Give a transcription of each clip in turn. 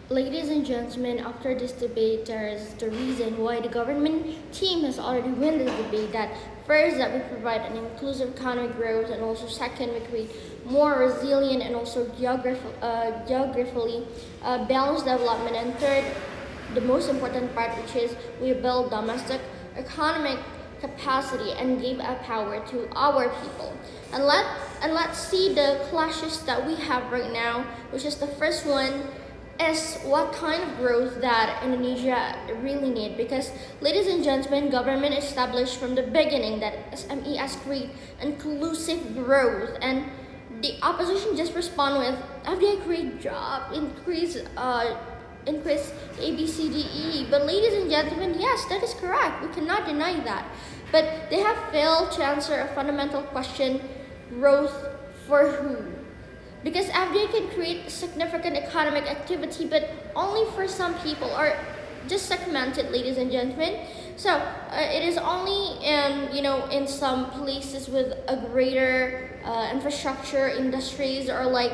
Ladies and gentlemen, after this debate, there is the reason why the government team has already won this debate. That first, that we provide an inclusive economic growth, and also second, we create more resilient and also geographically balanced development, and third, the most important part, which is we build domestic economic capacity and give a power to our people. And let's see the clashes that we have right now, which is the first one is what kind of growth that Indonesia really need, because ladies and gentlemen, government established from the beginning that SME has create inclusive growth, and the opposition just respond with FDI create job increase ABCDE. But ladies and gentlemen, yes, that is correct, we cannot deny that, but they have failed to answer a fundamental question: growth for who? Because FDI can create significant economic activity, but only for some people, or just segmented, ladies and gentlemen. So it is only in some places with a greater infrastructure, industries, or like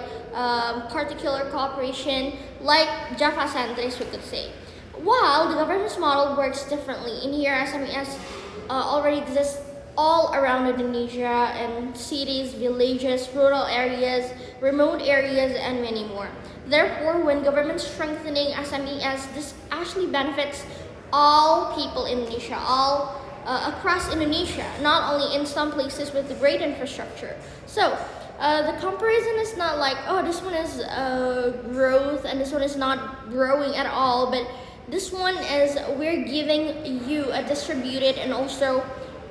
particular cooperation, like Java centers, we could say. While the government's model works differently. In here, SMEs already exist all around Indonesia, in cities, villages, rural areas, remote areas, and many more. Therefore, when government strengthening SMEs, this actually benefits all people in Indonesia, all across Indonesia, not only in some places with great infrastructure. So the comparison is not like, oh, this one is growth and this one is not growing at all, but this one is, we're giving you a distributed and also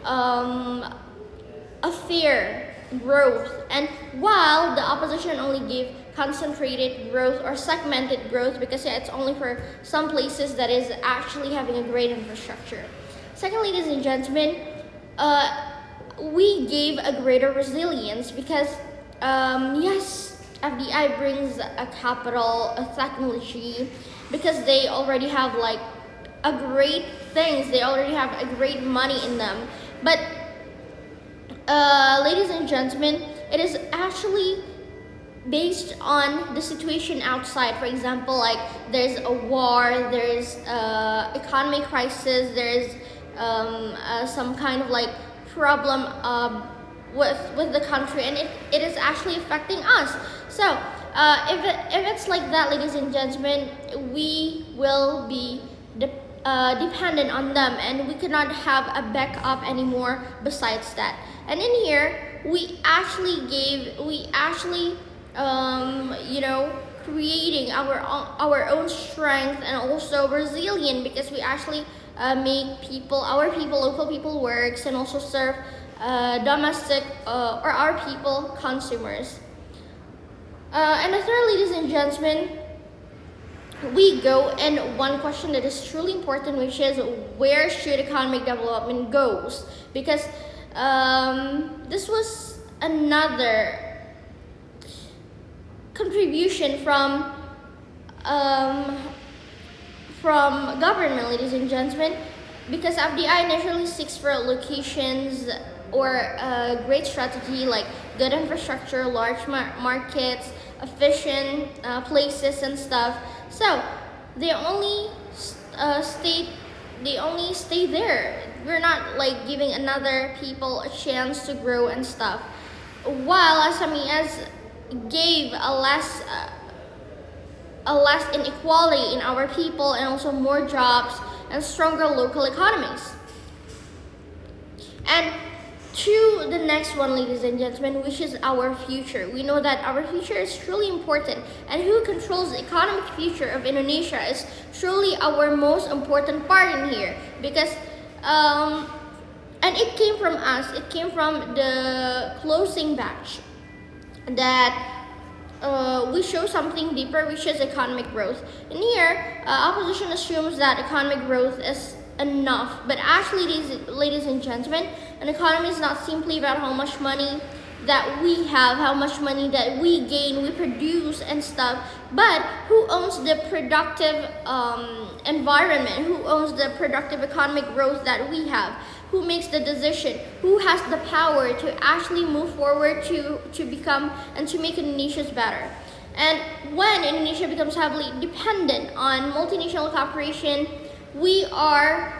a fair growth, and while the opposition only gave concentrated growth or segmented growth, because it's only for some places that is actually having a great infrastructure. Second, ladies and gentlemen, we gave a greater resilience because yes, FDI brings a capital, a technology, because they already have like a great things, they already have a great money in them. But ladies and gentlemen, it is actually based on the situation outside. For example, like there's a war, there's economic crisis, there's some kind of like problem with the country, and it is actually affecting us. So if it's like that, ladies and gentlemen, we will be dependent on them, and we cannot have a backup anymore besides that. And in here, we actually creating our own strength and also resilient, because we actually make our people, local people works, and also serve domestic or our people consumers. And the third, ladies and gentlemen, we go in one question that is truly important, which is where should economic development goes? Because this was another contribution from government, ladies and gentlemen, because FDI initially seeks for locations or a great strategy like good infrastructure, large markets, efficient places and stuff. So they only stay there. We're not like giving another people a chance to grow and stuff. While SMEs gave a less inequality in our people, and also more jobs and stronger local economies. And to the next one, ladies and gentlemen, which is our future. We know that our future is truly important, and who controls the economic future of Indonesia is truly our most important part in here, because and it came from us, it came from the closing batch, that we show something deeper, which is economic growth. In here, opposition assumes that economic growth is enough, but actually, ladies and gentlemen, an economy is not simply about how much money that we have, how much money that we gain, we produce and stuff, but who owns the productive environment, who owns the productive economic growth that we have, who makes the decision, who has the power to actually move forward to become and to make Indonesia's better. And when Indonesia becomes heavily dependent on multinational cooperation, we are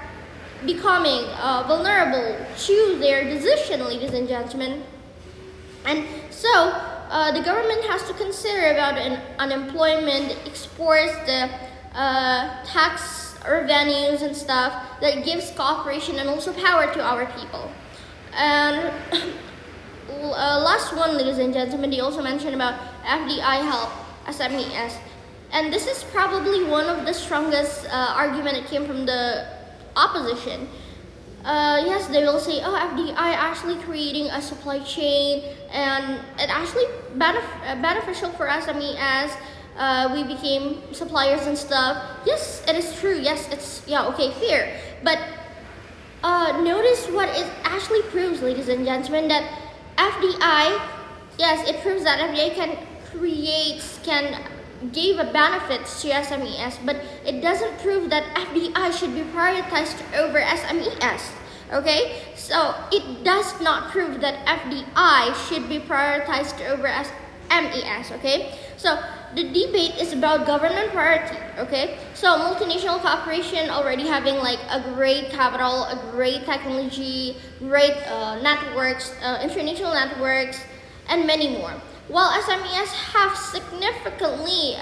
becoming vulnerable to their decision, ladies and gentlemen. And so the government has to consider about unemployment, exports, the tax revenues and stuff that gives cooperation and also power to our people. And last one, ladies and gentlemen, they also mentioned about FDI help SMEs. And this is probably one of the strongest argument that came from the opposition. Yes, they will say, oh, FDI actually creating a supply chain and it actually beneficial for SME as we became suppliers and stuff. Yes, it is true. Yes, it's, yeah, okay, fair. But notice what it actually proves, ladies and gentlemen, that FDI, yes, it proves that FDI can give a benefits to SMEs, but it doesn't prove that FDI should be prioritized over SMEs. Okay, so it does not prove that FDI should be prioritized over SMEs. Okay, so the debate is about government priority. Okay, so multinational cooperation already having like a great capital, a great technology, great networks, international networks, and many more. While SMEs have significantly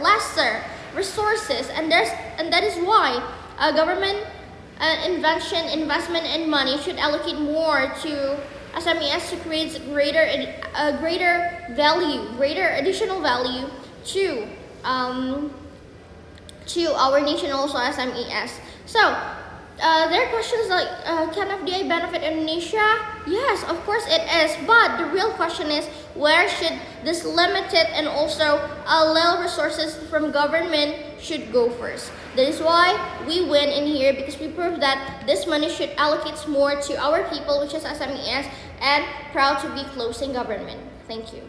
lesser resources, and that is why government investment and money should allocate more to SMEs to create greater additional value to our nation, also SMEs. So there are questions like, can FDI benefit Indonesia? Yes, of course it is. But the real question is, where should this limited and also little resources from government should go first? That is why we win in here, because we prove that this money should allocate more to our people, which is SMEs, and proud to be close in government. Thank you.